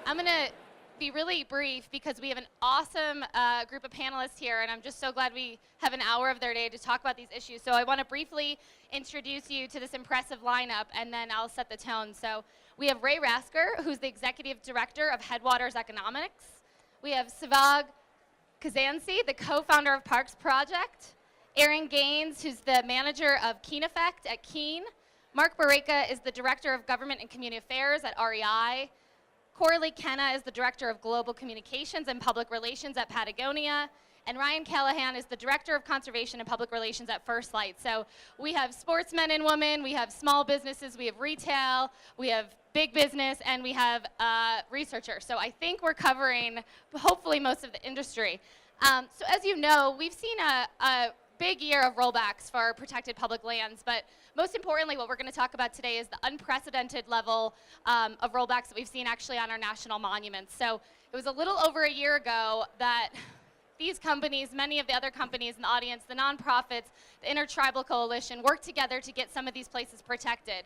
I'm going to be really brief because we have an awesome group of panelists here, and I'm just so glad we have an hour of their day to talk about these issues. So I want to briefly introduce you to this impressive lineup, and then I'll set the tone. So we have Rasker, who's the Executive Director of Headwaters Economics. We have Sevag, Kazanci, the co-founder of Parks Project. Erin, who's the manager of Keene Effect at Keene. Marc Berejka is the Director of Government and Community Affairs at REI. Corley Kenna is the Director of Global Communications and Public Relations at Patagonia. And Callaghan is the Director of Conservation and Public Relations at Lite. So we have sportsmen and women, we have small businesses, we have retail, we have big business, and we have researchers. So I think we're covering, hopefully, most of the industry. So as you know, we've seen a big year of rollbacks for protected public lands, but most importantly, what we're going to talk about today is the unprecedented level of rollbacks that we've seen actually on our national monuments. So it was a little over a year ago that these companies, many of the other companies in the audience, the nonprofits, the Intertribal Coalition, worked together to get some of these places protected.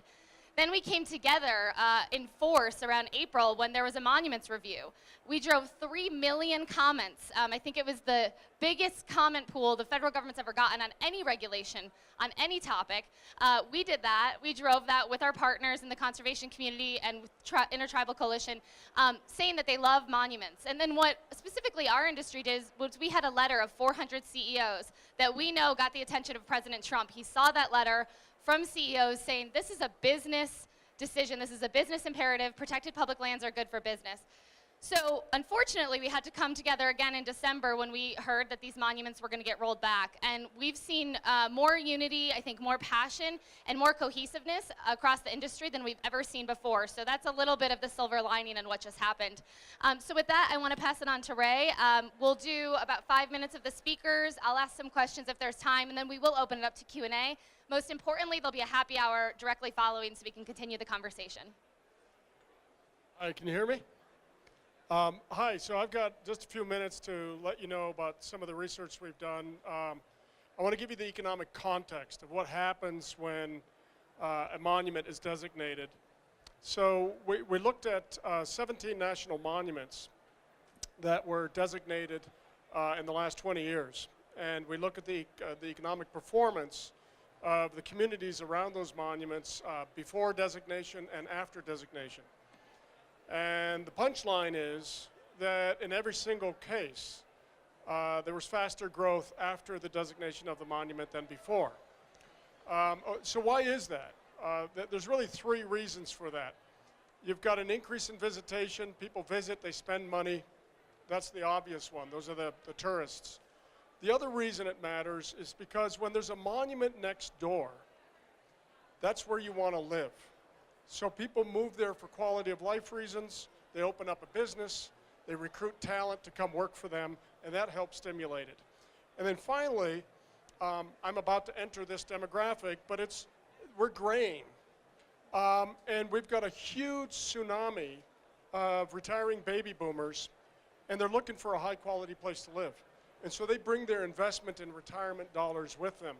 Then we came together in force around April when there was a monuments review. We drove 3 million comments. I think it was the biggest comment pool the federal government's ever gotten on any regulation, on any topic. We did that. We drove that with our partners in the conservation community and with Intertribal Coalition, saying that they love monuments. And then what specifically our industry did was we had a letter of 400 CEOs that we know got the attention of President Trump. He saw that letter from CEOs saying this is a business decision, this is a business imperative, protected public lands are good for business. So unfortunately, we had to come together again in December when we heard that these monuments were going to get rolled back. And we've seen more unity, I think more passion, and more cohesiveness across the industry than we've ever seen before. So that's a little bit of the silver lining in what just happened. So with that, I want to pass it on to Ray. We'll do about 5 minutes of the speakers. I'll ask some questions if there's time, and then we will open it up to Q&A. Most importantly, there'll be a happy hour directly following so we can continue the conversation. Hi, can you hear me? Hi, so I've got just a few minutes to let you know about some of the research we've done. I want to give you the economic context of what happens when a monument is designated. So we looked at 17 national monuments that were designated in the last 20 years. And we look at the economic performance of the communities around those monuments before designation and after designation. And the punchline is that in every single case, there was faster growth after the designation of the monument than before. So why is that? There's really 3 reasons for that. You've got an increase in visitation. People visit, they spend money. That's the obvious one. Those are the tourists. The other reason it matters is because when there's a monument next door, that's where you want to live. So people move there for quality of life reasons. They open up a business. They recruit talent to come work for them, and that helps stimulate it. And then finally, I'm about to enter this demographic, but we're graying. And we've got a huge tsunami of retiring baby boomers, and they're looking for a high-quality place to live. And so they bring their investment in retirement dollars with them.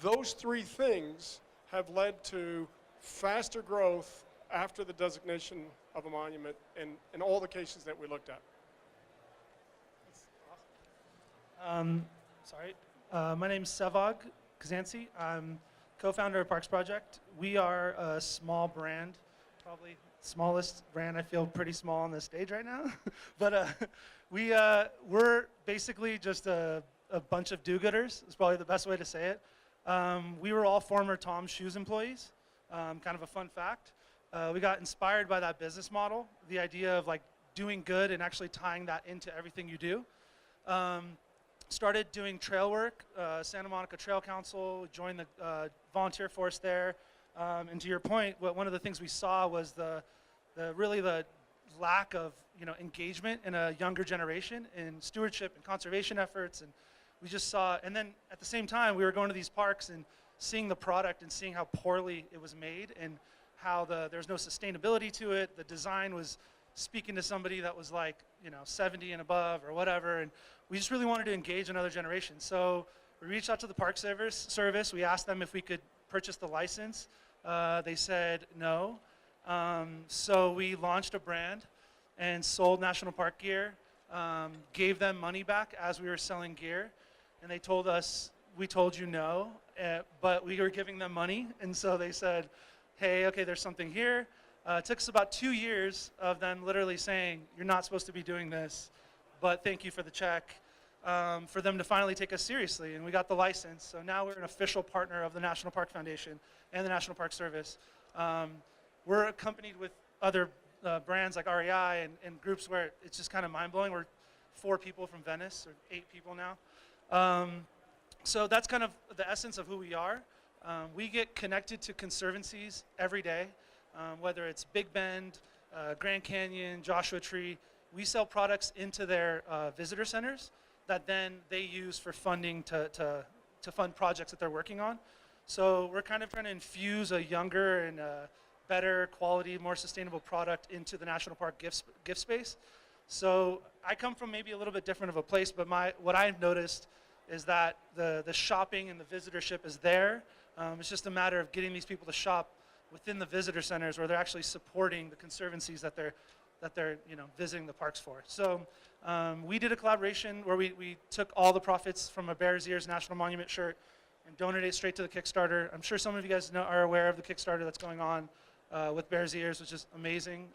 Those 3 things have led to faster growth after the designation of a monument in all the cases that we looked at. My name's Sevag Kazanci. I'm co-founder of Parks Project. We are a small brand, probably smallest brand. I feel pretty small on this stage right now. But we're basically just a bunch of do-gooders. Is probably the best way to say it. We were all former Tom's Shoes employees. Kind of a fun fact. We got inspired by that business model, the idea of like doing good and actually tying that into everything you do. Started doing trail work, Santa Monica Trail Council, joined the volunteer force there. And to your point, one of the things we saw was the lack of engagement in a younger generation in stewardship and conservation efforts. And we just saw, and then at the same time, we were going to these parks and seeing the product and seeing how poorly it was made and how there's no sustainability to it. The design was speaking to somebody that was like 70 and above or whatever, and we just really wanted to engage another generation. So we reached out to the Park Service. We asked them if we could purchase the license. They said no. So we launched a brand and sold national park gear, gave them money back as we were selling gear, and they told us, we told you no, but we were giving them money, and so they said, hey, okay, there's something here. It took us about 2 years of them literally saying, you're not supposed to be doing this, but thank you for the check, for them to finally take us seriously, and we got the license. So now we're an official partner of the National Park Foundation and the National Park Service. We're accompanied with other brands like REI and groups where it's just kind of mind-blowing. We're 4 people from Venice, or 8 people now. So that's kind of the essence of who we are. We get connected to conservancies every day, whether it's Big Bend, Grand Canyon, Joshua Tree. We sell products into their visitor centers that then they use for funding to fund projects that they're working on. So we're kind of trying to infuse a younger and better quality, more sustainable product into the national park gift space. So I come from maybe a little bit different of a place, but what I've noticed is that the shopping and the visitorship is there. It's just a matter of getting these people to shop within the visitor centers where they're actually supporting the conservancies that they're visiting the parks for. So we did a collaboration where we took all the profits from a Bears Ears National Monument shirt and donated it straight to the Kickstarter. I'm sure some of you guys are aware of the Kickstarter that's going on with Bears Ears, which is amazing.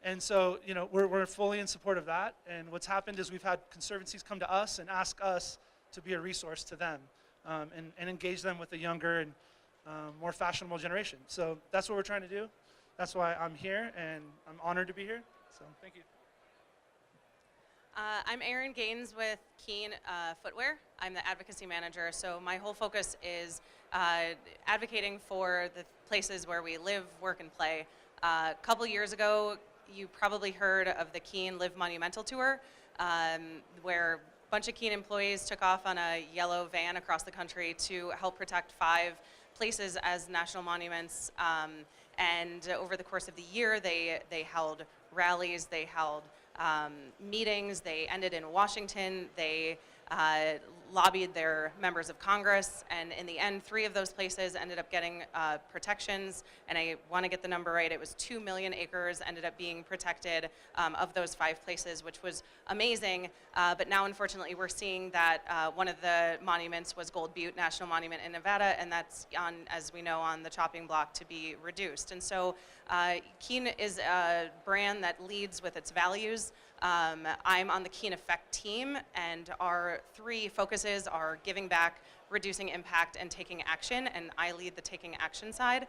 And so, we're fully in support of that. And what's happened is we've had conservancies come to us and ask us to be a resource to them and engage them with a younger and more fashionable generation. So that's what we're trying to do. That's why I'm here, and I'm honored to be here. So thank you. I'm Erin Gaines with Keene Footwear. I'm the advocacy manager, so my whole focus is advocating for the places where we live, work, and play. A couple years ago, you probably heard of the Keene Live Monumental Tour, where a bunch of Keene employees took off on a yellow van across the country to help protect 5 places as national monuments. And over the course of the year, they held rallies, they held meetings, they ended in Washington, they lobbied their members of Congress, and in the end, 3 of those places ended up getting protections, and I want to get the number right, it was 2 million acres ended up being protected of those 5 places, which was amazing, but now unfortunately we're seeing that one of the monuments was Gold Butte National Monument in Nevada, and that's on, as we know, on the chopping block to be reduced. And so Keene is a brand that leads with its values. I'm on the Keene Effect team, and our 3 focuses are giving back, reducing impact, and taking action, and I lead the taking action side.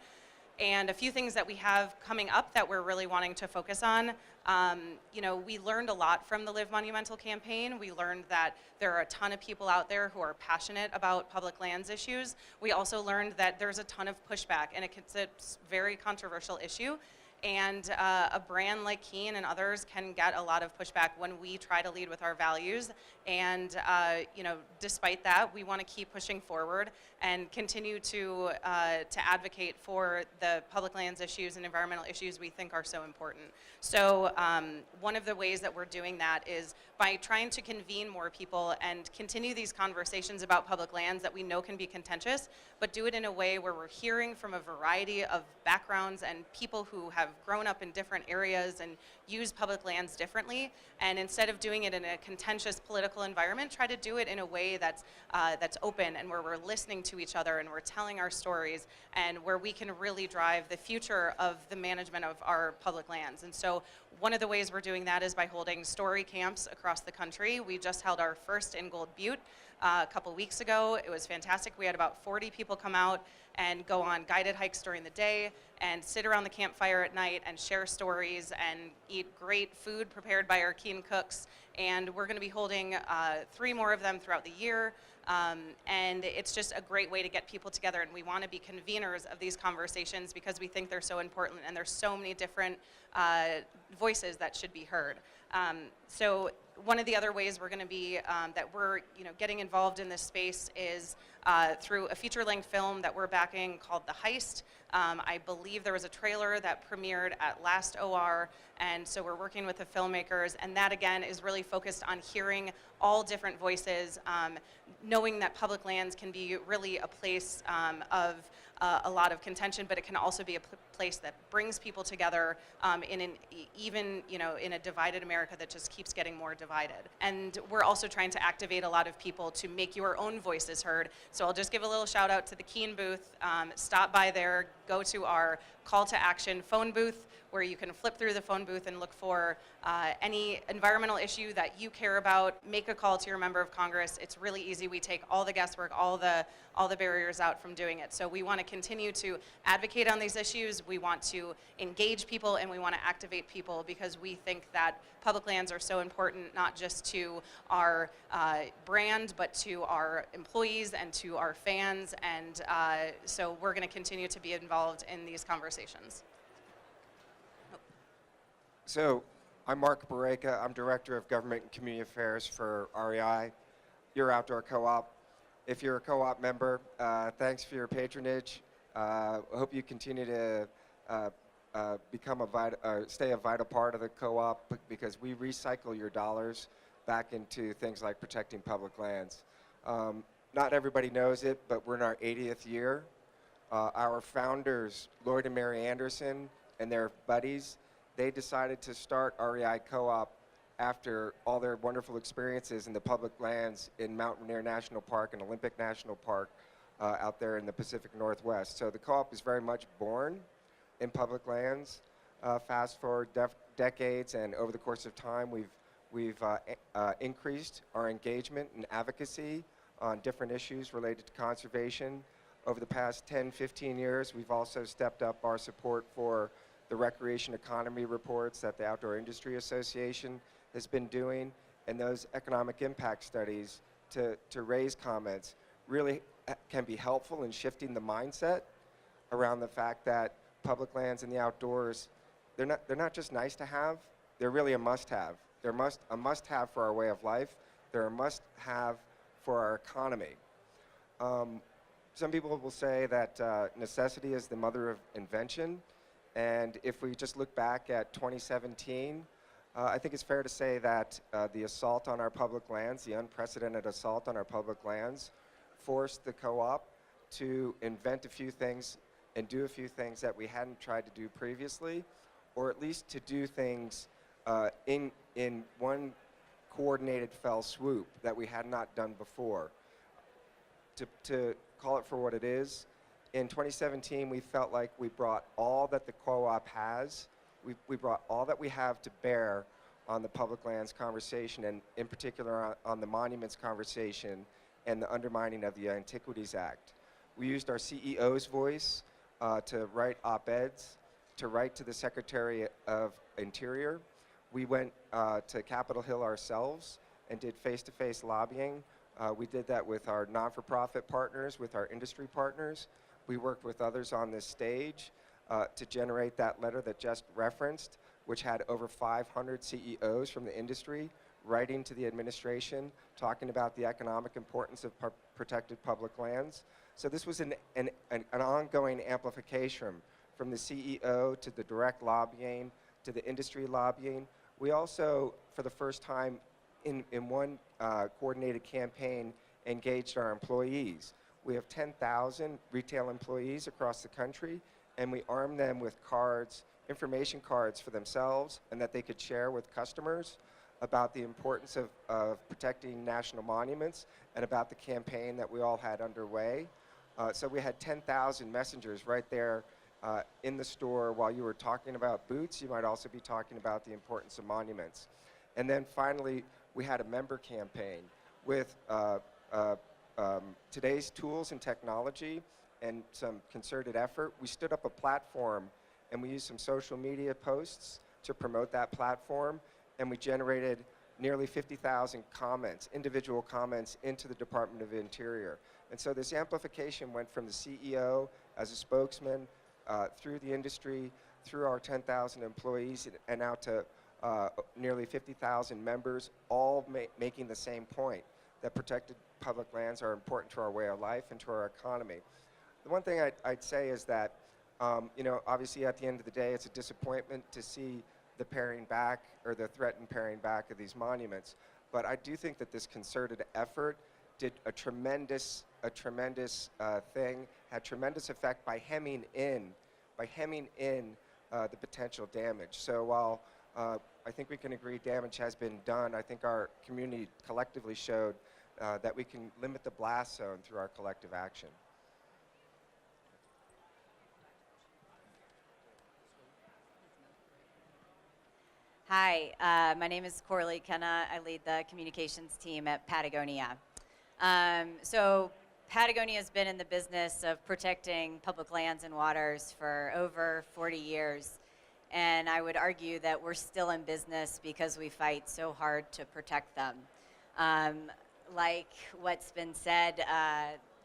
And a few things that we have coming up that we're really wanting to focus on. We learned a lot from the Live Monumental campaign. We learned that there are a ton of people out there who are passionate about public lands issues. We also learned that there's a ton of pushback, and it's a very controversial issue. And a brand like Keene and others can get a lot of pushback when we try to lead with our values. And despite that, we want to keep pushing forward and continue to advocate for the public lands issues and environmental issues we think are so important. So one of the ways that we're doing that is by trying to convene more people and continue these conversations about public lands that we know can be contentious, but do it in a way where we're hearing from a variety of backgrounds and people who have grown up in different areas and use public lands differently. And instead of doing it in a contentious political environment, try to do it in a way that's open and where we're listening to each other and we're telling our stories and where we can really drive the future of the management of our public lands. And so one of the ways we're doing that is by holding story camps across the country. We just held our first in Gold Butte a couple weeks ago. It was fantastic. We had about 40 people come out and go on guided hikes during the day and sit around the campfire at night and share stories and eat great food prepared by our Keene cooks. And we're going to be holding 3 more of them throughout the year. And it's just a great way to get people together, and we want to be conveners of these conversations because we think they're so important and there's so many different voices that should be heard. So one of the other ways we're going to be that we're getting involved in this space is through a feature-length film that we're backing called The Heist. I believe there was a trailer that premiered at last OR, and so we're working with the filmmakers, and that again is really focused on hearing all different voices, knowing that public lands can be really a place of a lot of contention, but it can also be a place that brings people together in an even, in a divided America that just keeps getting more divided. And we're also trying to activate a lot of people to make your own voices heard. So I'll just give a little shout out to the Keene booth. Stop by there, go to our call to action phone booth, where you can flip through the phone booth and look for any environmental issue that you care about. Make a call to your member of Congress. It's really easy. We take all the guesswork, all the barriers out from doing it. So we want to continue to advocate on these issues. We want to engage people, and we want to activate people, because we think that public lands are so important, not just to our brand, but to our employees and to our fans. And so we're going to continue to be involved in these conversations. So, I'm Marc Berejka. I'm Director of Government and Community Affairs for REI, your outdoor co-op. If you're a co-op member, thanks for your patronage. I hope you continue to stay a vital part of the co-op, because we recycle your dollars back into things like protecting public lands. Not everybody knows it, but we're in our 80th year. Our founders, Lloyd and Mary Anderson, and their buddies, they decided to start REI Co-op after all their wonderful experiences in the public lands in Mount Rainier National Park and Olympic National Park out there in the Pacific Northwest. So the co-op is very much born in public lands. Fast forward decades, and over the course of time, we've increased our engagement and advocacy on different issues related to conservation. Over the past 10, 15 years, we've also stepped up our support for the recreation economy reports that the Outdoor Industry Association has been doing, and those economic impact studies to raise comments really can be helpful in shifting the mindset around the fact that public lands and the outdoors, they're not just nice to have, they're really a must-have. They're a must-have for our way of life. They're a must-have for our economy. Some people will say that necessity is the mother of invention. And if we just look back at 2017, I think it's fair to say that the assault on our public lands, the unprecedented assault on our public lands, forced the co-op to invent a few things and do a few things that we hadn't tried to do previously, or at least to do things in one coordinated fell swoop that we had not done before. To call it for what it is, in 2017, we felt like we brought all that the co-op has, we brought all that we have to bear on the public lands conversation, and in particular on the monuments conversation and the undermining of the Antiquities Act. We used our CEO's voice to write op-eds, to write to the Secretary of Interior. We went to Capitol Hill ourselves and did face-to-face lobbying. We did that with our non-for-profit partners, with our industry partners. We worked with others on this stage to generate that letter that just referenced, which had over 500 CEOs from the industry writing to the administration, talking about the economic importance of protected public lands. So this was an ongoing amplification from the CEO to the direct lobbying to the industry lobbying. We also, for the first time in one coordinated campaign, engaged our employees. We have 10,000 retail employees across the country, and we armed them with cards, information cards for themselves, and that they could share with customers about the importance of protecting national monuments and about the campaign that we all had underway. So we had 10,000 messengers right there in the store. While you were talking about boots, you might also be talking about the importance of monuments. And then finally, we had a member campaign with today's tools and technology and some concerted effort. We stood up a platform, and we used some social media posts to promote that platform, and we generated nearly 50,000 comments, individual comments, into the Department of Interior. And so this amplification went from the CEO as a spokesman through the industry, through our 10,000 employees, and out to nearly 50,000 members, all making the same point, that protected public lands are important to our way of life and to our economy. The one thing I'd say is that, obviously at the end of the day, it's a disappointment to see the paring back or the threatened paring back of these monuments. But I do think that this concerted effort did a tremendous thing, had tremendous effect by hemming in the potential damage. So while I think we can agree damage has been done, I think our community collectively showed that we can limit the blast zone through our collective action. Hi, my name is Corley Kenna. I lead the communications team at Patagonia. So Patagonia has been in the business of protecting public lands and waters for over 40 years. And I would argue that we're still in business because we fight so hard to protect them. Like what's been said,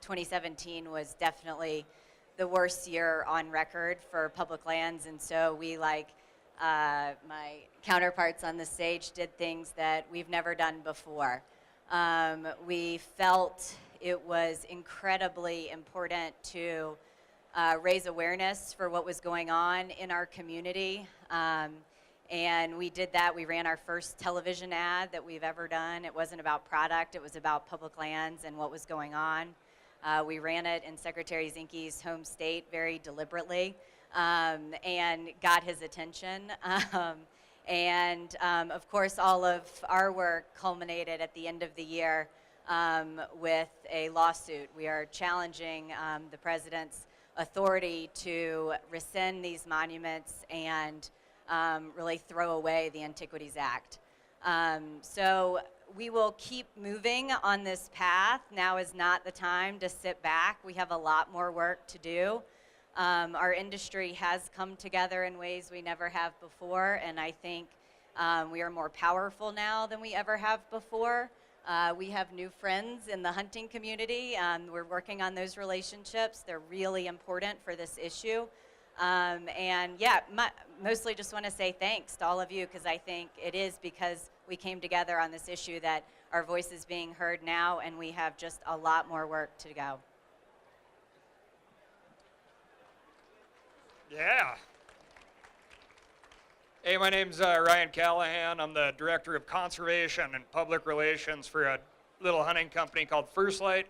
2017 was definitely the worst year on record for public lands. And so we, like my counterparts on the stage, did things that we've never done before. We felt it was incredibly important to raise awareness for what was going on in our community. And we did that. We ran our first television ad that we've ever done. It wasn't about product. It was about public lands and what was going on. We ran it in Secretary Zinke's home state very deliberately and got his attention. Of course, all of our work culminated at the end of the year with a lawsuit. We are challenging the president's authority to rescind these monuments and really throw away the Antiquities Act. So we will keep moving on this path. Now is not the time to sit back. We have a lot more work to do. Our industry has come together in ways we never have before, and I think we are more powerful now than we ever have before. We have new friends in the hunting community. We're working on those relationships. They're really important for this issue. Mostly just want to say thanks to all of you, because I think it is because we came together on this issue that our voice is being heard now, and we have just a lot more work to go. Yeah. Hey, my name's Ryan Callaghan. I'm the Director of Conservation and Public Relations for a little hunting company called First Lite.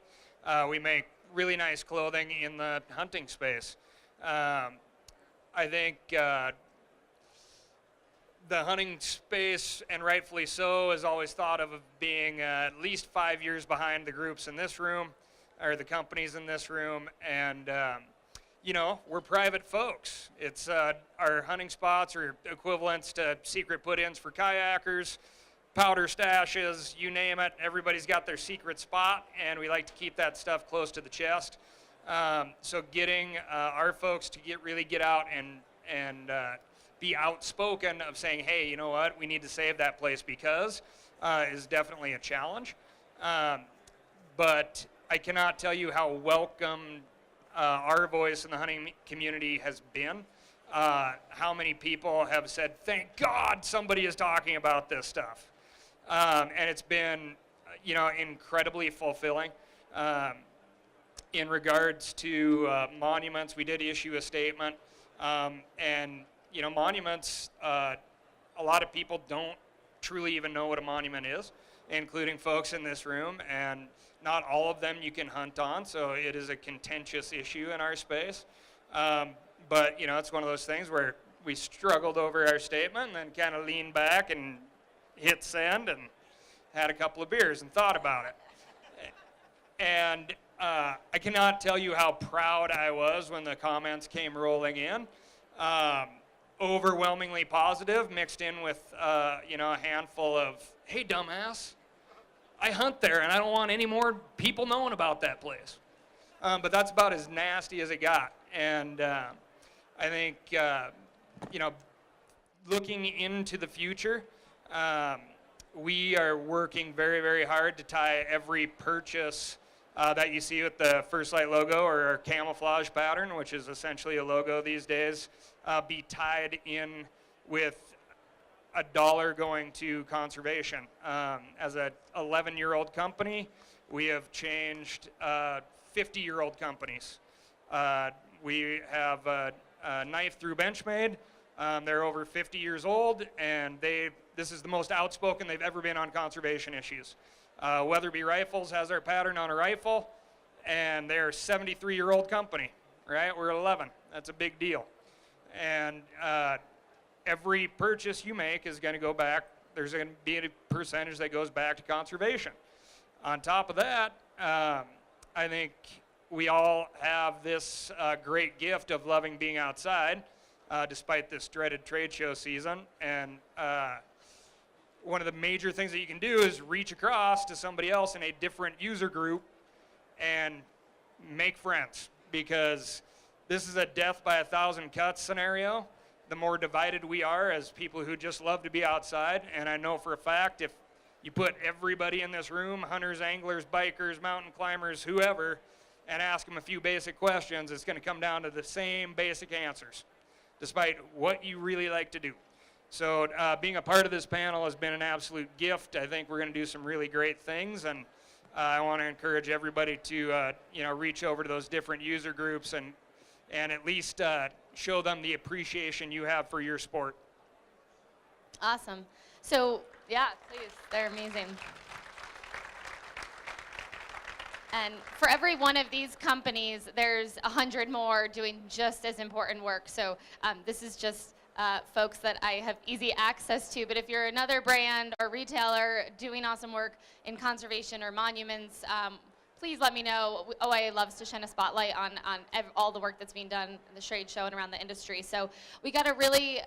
We make really nice clothing in the hunting space. I think the hunting space, and rightfully so, is always thought of being at least 5 years behind the groups in this room, or the companies in this room, and you know, we're private folks. It's our hunting spots are equivalents to secret put-ins for kayakers, powder stashes, you name it. Everybody's got their secret spot, and we like to keep that stuff close to the chest. So getting our folks to really get out and be outspoken of saying, hey, you know what, we need to save that place because is definitely a challenge. But I cannot tell you how welcome our voice in the hunting community has been. How many people have said, thank God somebody is talking about this stuff. And it's been, you know, incredibly fulfilling. In regards to monuments, we did issue a statement. And, you know, monuments, a lot of people don't truly even know what a monument is, including folks in this room. And not all of them you can hunt on, so it is a contentious issue in our space. But, you know, it's one of those things where we struggled over our statement and then kind of leaned back and hit send and had a couple of beers and thought about it. And I cannot tell you how proud I was when the comments came rolling in. Overwhelmingly positive, mixed in with, you know, a handful of, hey, dumbass, I hunt there and I don't want any more people knowing about that place. But that's about as nasty as it got. And I think, you know, looking into the future, we are working very, very hard to tie every purchase that you see with the First Lite logo or our camouflage pattern, which is essentially a logo these days, be tied in with $1 going to conservation. As an 11-year-old company, we have changed 50-year-old companies. We have a knife through Benchmade. They're over 50 years old, and this is the most outspoken they've ever been on conservation issues. Weatherby Rifles has our pattern on a rifle, and they're a 73-year-old company, right? We're 11. That's a big deal. And every purchase you make is going to go back. There's going to be a percentage that goes back to conservation. On top of that, I think we all have this great gift of loving being outside, despite this dreaded trade show season. And one of the major things that you can do is reach across to somebody else in a different user group and make friends, because this is a death by 1,000 cuts scenario. The more divided we are as people who just love to be outside, and I know for a fact if you put everybody in this room, hunters, anglers, bikers, mountain climbers, whoever, and ask them a few basic questions, it's going to come down to the same basic answers, despite what you really like to do. So being a part of this panel has been an absolute gift. I think we're going to do some really great things, and I want to encourage everybody to reach over to those different user groups and at least show them the appreciation you have for your sport. Awesome. So, yeah, please, they're amazing. And for every one of these companies, there's 100 more doing just as important work. So this is just folks that I have easy access to. But if you're another brand or retailer doing awesome work in conservation or monuments, please let me know. OIA loves to shine a spotlight on all the work that's being done in the trade show and around the industry. So we got a really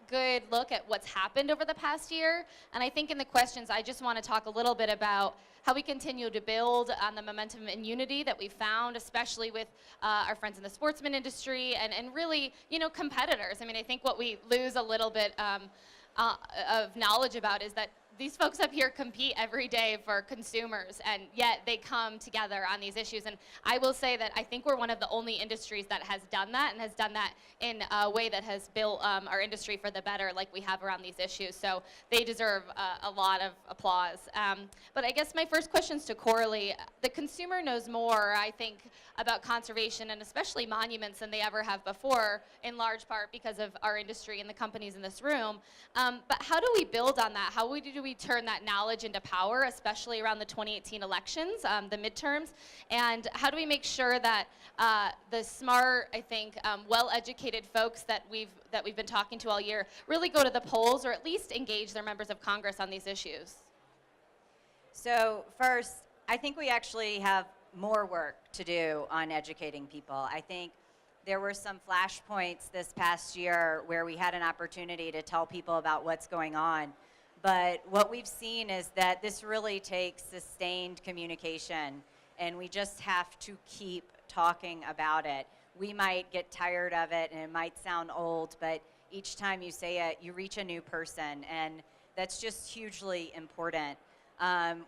good look at what's happened over the past year. And I think in the questions, I just want to talk a little bit about how we continue to build on the momentum and unity that we found, especially with our friends in the sportsman industry and really, competitors. I mean, I think what we lose a little bit of knowledge about is that these folks up here compete every day for consumers, and yet they come together on these issues. And I will say that I think we're one of the only industries that has done that, and has done that in a way that has built our industry for the better, like we have around these issues. So they deserve a lot of applause. But I guess my first question is to Corley. The consumer knows more, I think, about conservation and especially monuments than they ever have before, in large part because of our industry and the companies in this room. But how do we build on that? How do we turn that knowledge into power, especially around the 2018 elections, the midterms? And how do we make sure that the smart, I think, well-educated folks that we've been talking to all year really go to the polls or at least engage their members of Congress on these issues? So first, I think we actually have more work to do on educating people. I think there were some flashpoints this past year where we had an opportunity to tell people about what's going on. But what we've seen is that this really takes sustained communication, and we just have to keep talking about it. We might get tired of it, and it might sound old, but each time you say it, you reach a new person, and that's just hugely important.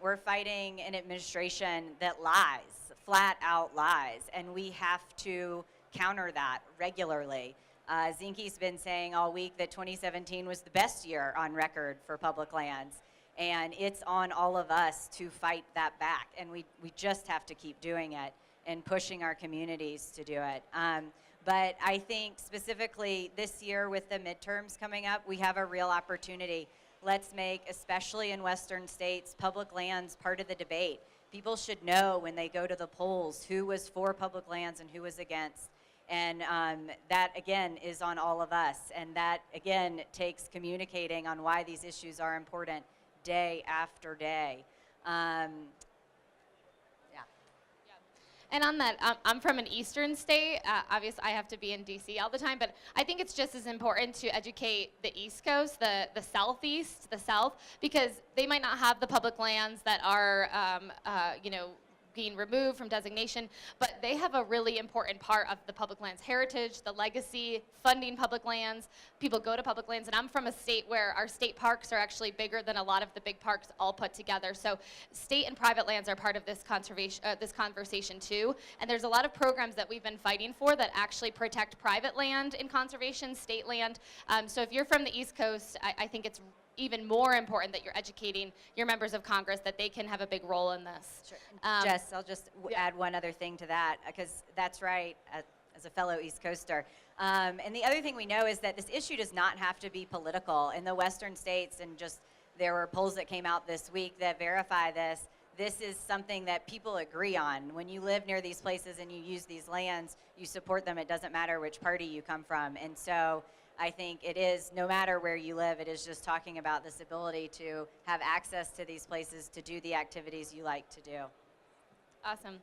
We're fighting an administration that lies, flat out lies, and we have to counter that regularly. Zinke's been saying all week that 2017 was the best year on record for public lands, and it's on all of us to fight that back, and we just have to keep doing it and pushing our communities to do it. But I think specifically this year with the midterms coming up, we have a real opportunity. Let's make, especially in Western states, public lands part of the debate. People should know when they go to the polls who was for public lands and who was against. And that, again, is on all of us. And that, again, takes communicating on why these issues are important day after day. And on that, I'm from an eastern state. Obviously, I have to be in D.C. all the time, but I think it's just as important to educate the East Coast, the Southeast, the South, because they might not have the public lands that are, being removed from designation, but they have a really important part of the public lands heritage, the legacy, funding public lands. People go to public lands, and I'm from a state where our state parks are actually bigger than a lot of the big parks all put together. So state and private lands are part of this conversation too, and there's a lot of programs that we've been fighting for that actually protect private land in conservation, state land. So if you're from the East Coast, I think it's even more important that you're educating your members of Congress that they can have a big role in this. Sure. Jess, I'll just add one other thing to that, because that's right, as a fellow East Coaster. And the other thing we know is that this issue does not have to be political. In the Western states and just There were polls that came out this week that verify this. This is something that people agree on. When you live near these places and you use these lands, you support them. It doesn't matter which party you come from. And so I think it is, no matter where you live, it is just talking about this ability to have access to these places to do the activities you like to do. Awesome.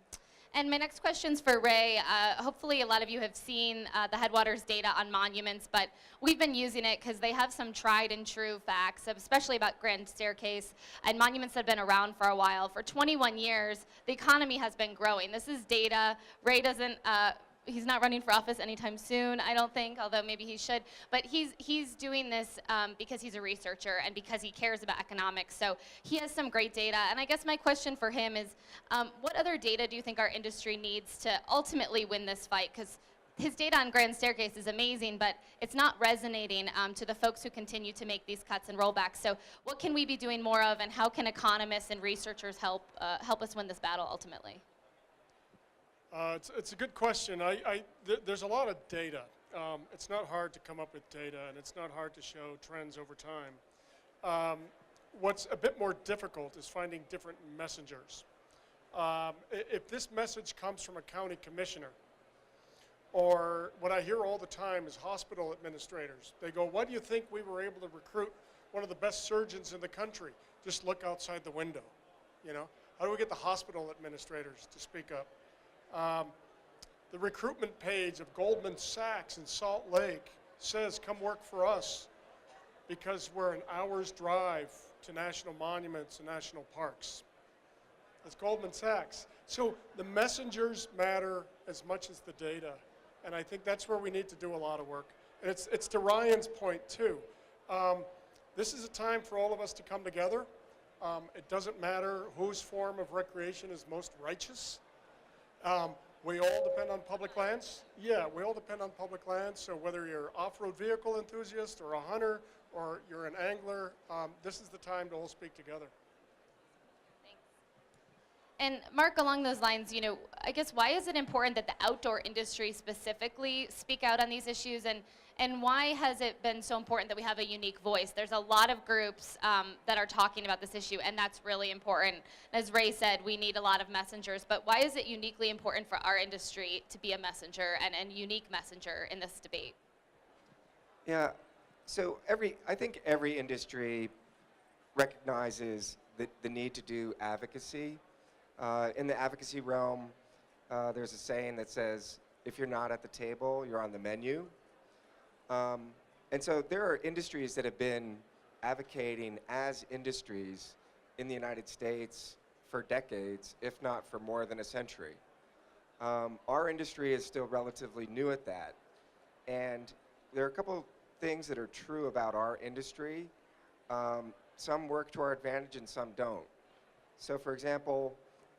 And my next question's for Ray. Hopefully a lot of you have seen the Headwaters data on monuments, but we've been using it because they have some tried and true facts, especially about Grand Staircase and monuments that have been around for a while. For 21 years, the economy has been growing. This is data. Ray doesn't, he's not running for office anytime soon, I don't think, although maybe he should. But he's doing this because he's a researcher and because he cares about economics. So he has some great data. And I guess my question for him is, what other data do you think our industry needs to ultimately win this fight? Because his data on Grand Staircase is amazing, but it's not resonating to the folks who continue to make these cuts and rollbacks. So what can we be doing more of, and how can economists and researchers help us win this battle ultimately? It's a good question. There's a lot of data. It's not hard to come up with data, and it's not hard to show trends over time. What's a bit more difficult is finding different messengers. If this message comes from a county commissioner, or what I hear all the time is hospital administrators, they go, "Why do you think we were able to recruit one of the best surgeons in the country? Just look outside the window." You know, how do we get the hospital administrators to speak up? The recruitment page of Goldman Sachs in Salt Lake says, "Come work for us," because we're an hour's drive to national monuments and national parks. That's Goldman Sachs. So the messengers matter as much as the data, and I think that's where we need to do a lot of work. And it's to Ryan's point too. This is a time for all of us to come together. It doesn't matter whose form of recreation is most righteous. We all depend on public lands. Yeah, we all depend on public lands. So whether you're an off-road vehicle enthusiast or a hunter or you're an angler, this is the time to all speak together. Thanks. And Mark, along those lines, you know, I guess why is it important that the outdoor industry specifically speak out on these issues, and why has it been so important that we have a unique voice? There's a lot of groups that are talking about this issue, and that's really important. As Ray said, we need a lot of messengers, but why is it uniquely important for our industry to be a messenger and unique messenger in this debate? Yeah, so I think every industry recognizes the need to do advocacy. In the advocacy realm, there's a saying that says, if you're not at the table, you're on the menu. And so there are industries that have been advocating as industries in the United States for decades, if not for more than a century. Our industry is still relatively new at that. And there are a couple of things that are true about our industry. Some work to our advantage and some don't. So for example,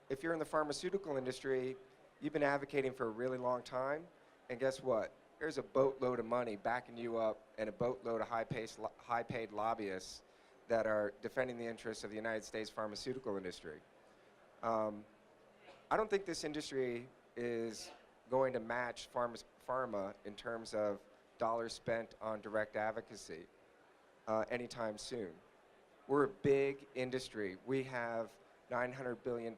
if you're in the pharmaceutical industry, you've been advocating for a really long time, and guess what? There's a boatload of money backing you up and a boatload of high-paid lobbyists that are defending the interests of the United States pharmaceutical industry. I don't think this industry is going to match pharma in terms of dollars spent on direct advocacy anytime soon. We're a big industry. We have $900 billion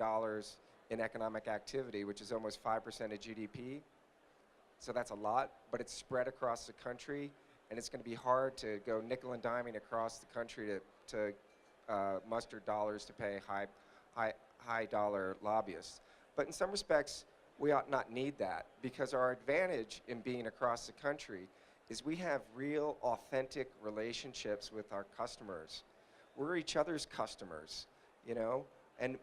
in economic activity, which is almost 5% of GDP. So that's a lot, but it's spread across the country, and it's going to be hard to go nickel and diming across the country to muster dollars to pay high dollar lobbyists. But in some respects, we ought not need that, because our advantage in being across the country is we have real, authentic relationships with our customers. We're each other's customers, you know, and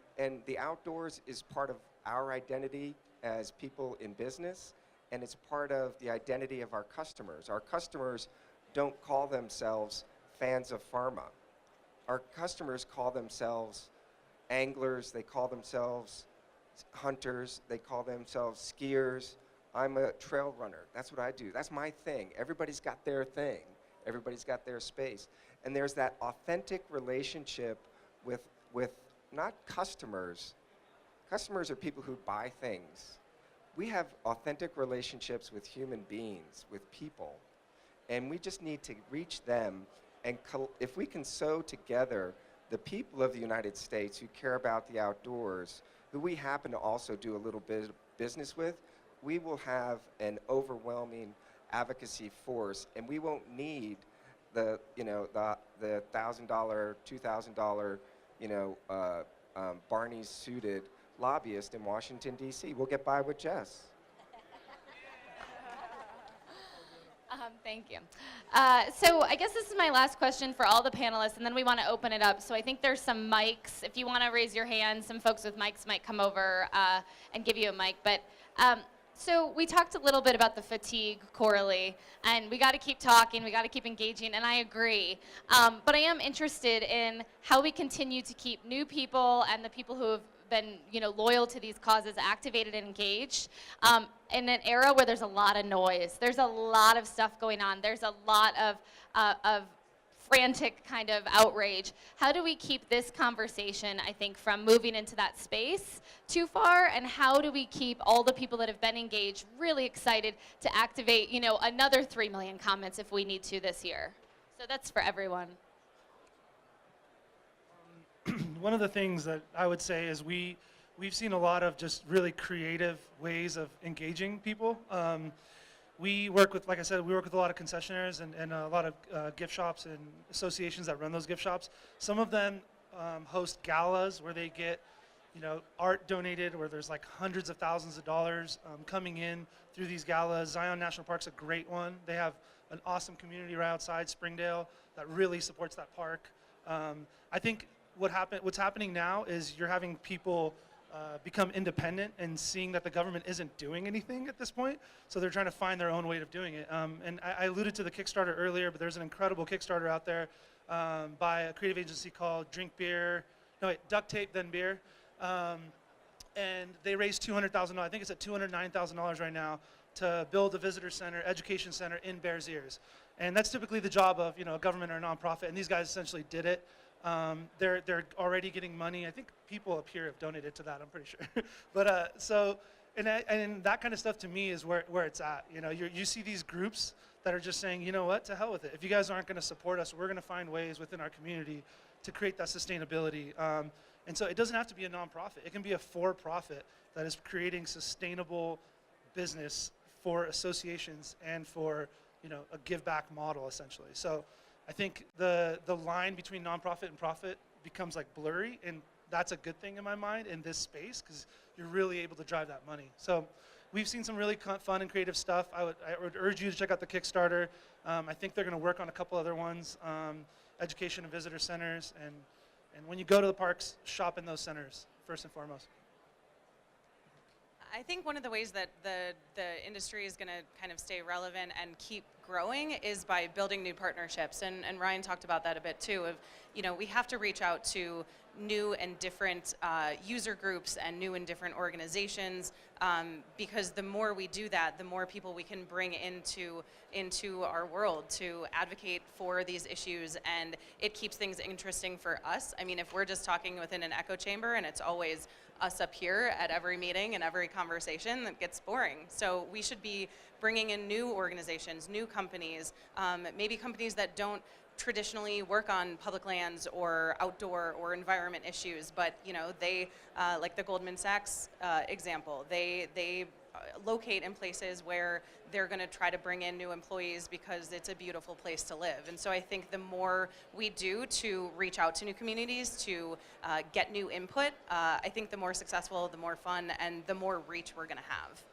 the outdoors is part of our identity as people in business, and it's part of the identity of our customers. Our customers don't call themselves fans of pharma. Our customers call themselves anglers, they call themselves hunters, they call themselves skiers. I'm a trail runner. That's what I do. That's my thing. Everybody's got their thing. Everybody's got their space. And there's that authentic relationship with not customers. Customers are people who buy things. We have authentic relationships with human beings, with people, and we just need to reach them And if we can sew together the people of the United States who care about the outdoors, who we happen to also do a little bit of business with, we will have an overwhelming advocacy force, and we won't need the $1,000, $2,000, Barney's suited lobbyist in Washington, D.C. We'll get by with Jess. Thank you. So I guess this is my last question for all the panelists, and then we want to open it up. So I think there's some mics. If you want to raise your hand, some folks with mics might come over and give you a mic. But so we talked a little bit about the fatigue, Corley, and we got to keep talking, we got to keep engaging, and I agree. But I am interested in how we continue to keep new people and the people who have been, loyal to these causes activated and engaged in an era where there's a lot of noise. There's a lot of stuff going on. There's a lot of frantic kind of outrage. How do we keep this conversation, I think, from moving into that space too far? And how do we keep all the people that have been engaged really excited to activate, another 3 million comments if we need to this year? So that's for everyone. One of the things that I would say is we've seen a lot of just really creative ways of engaging people. We work with, like I said, we work with a lot of concessionaires and a lot of gift shops and associations that run those gift shops. Some of them host galas where they get, art donated, where there's like hundreds of thousands of dollars coming in through these galas. Zion National Park's a great one. They have an awesome community right outside Springdale that really supports that park. I think what's happening now is you're having people become independent and seeing that the government isn't doing anything at this point, so they're trying to find their own way of doing it. And I alluded to the Kickstarter earlier, but there's an incredible Kickstarter out there by a creative agency called Duct Tape Then Beer, and they raised $200,000. I think it's at $209,000 right now to build a visitor center, education center in Bears Ears, and that's typically the job of a government or a nonprofit, and these guys essentially did it. They're already getting money. I think people up here have donated to that, I'm pretty sure. But and that kind of stuff to me is where it's at. You see these groups that are just saying, what, to hell with it. If you guys aren't going to support us, we're going to find ways within our community to create that sustainability. And so it doesn't have to be a nonprofit. It can be a for-profit that is creating sustainable business for associations and for a give-back model, essentially. So I think the line between nonprofit and profit becomes like blurry, and that's a good thing in my mind in this space because you're really able to drive that money. So we've seen some really fun and creative stuff. I would urge you to check out the Kickstarter. I think they're going to work on a couple other ones, education and visitor centers, and when you go to the parks, shop in those centers first and foremost. I think one of the ways that the industry is going to kind of stay relevant and keep growing is by building new partnerships. And Ryan talked about that a bit too, of, we have to reach out to new and different user groups and new and different organizations, because the more we do that, the more people we can bring into our world to advocate for these issues, and it keeps things interesting for us. I mean, if we're just talking within an echo chamber and it's always us up here at every meeting and every conversation, that gets boring. So we should be bringing in new organizations, new companies, maybe companies that don't traditionally work on public lands or outdoor or environment issues, but they, like the Goldman Sachs example, they locate in places where they're going to try to bring in new employees because it's a beautiful place to live. And so I think the more we do to reach out to new communities, to get new input, I think the more successful, the more fun, and the more reach we're going to have.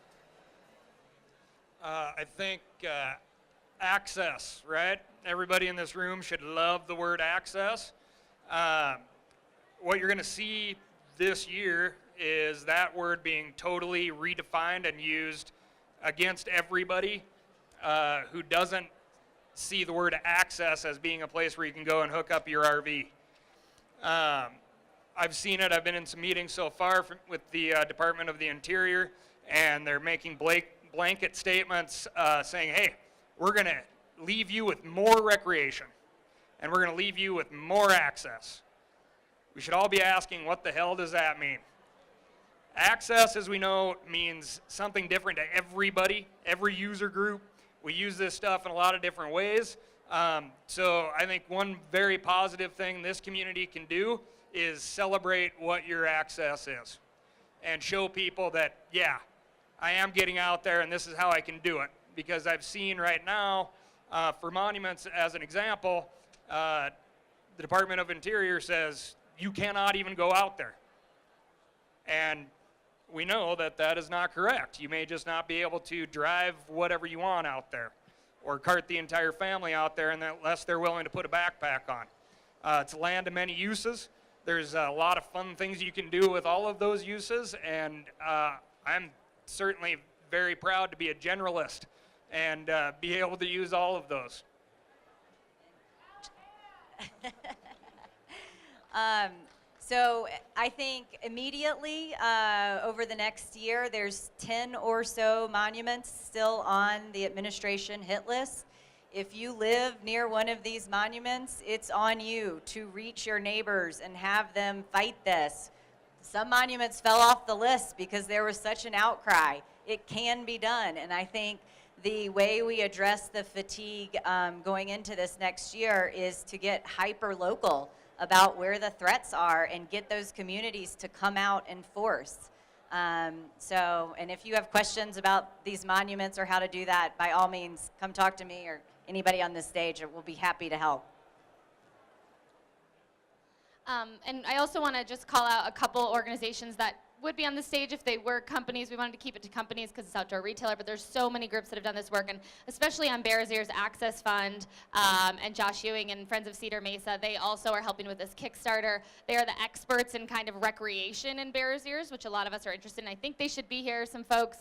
I think access, right? Everybody in this room should love the word access. What you're going to see this year is that word being totally redefined and used against everybody who doesn't see the word access as being a place where you can go and hook up your RV. I've seen it. I've been in some meetings so far with the Department of the Interior, and they're making blanket statements saying, hey, we're going to leave you with more recreation, and we're going to leave you with more access. We should all be asking, what the hell does that mean? Access, as we know, means something different to everybody, every user group. We use this stuff in a lot of different ways. So I think one very positive thing this community can do is celebrate what your access is and show people that, yeah, I am getting out there and this is how I can do it. Because I've seen right now, for monuments as an example, the Department of Interior says you cannot even go out there. And we know that that is not correct. You may just not be able to drive whatever you want out there or cart the entire family out there unless they're willing to put a backpack on. It's land of many uses. There's a lot of fun things you can do with all of those uses, and I'm certainly very proud to be a generalist and be able to use all of those. So I think immediately over the next year, there's 10 or so monuments still on the administration hit list. If you live near one of these monuments, it's on you to reach your neighbors and have them fight this. Some monuments fell off the list because there was such an outcry. It can be done, and I think the way we address the fatigue going into this next year is to get hyper-local about where the threats are and get those communities to come out and force. And if you have questions about these monuments or how to do that, by all means, come talk to me or anybody on this stage. We'll be happy to help. And I also want to just call out a couple organizations that would be on the stage if they were companies. We wanted to keep it to companies because it's outdoor retailer, but there's so many groups that have done this work, and especially on Bears Ears Access Fund and Josh Ewing and Friends of Cedar Mesa, they also are helping with this Kickstarter. They are the experts in kind of recreation in Bears Ears, which a lot of us are interested in. I think they should be here, some folks.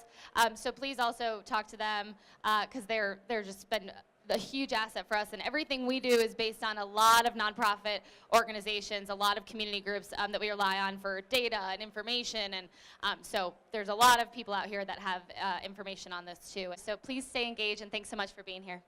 So please also talk to them because they're just been a huge asset for us, and everything we do is based on a lot of nonprofit organizations, a lot of community groups that we rely on for data and information, and so there's a lot of people out here that have information on this too. So please stay engaged, and thanks so much for being here.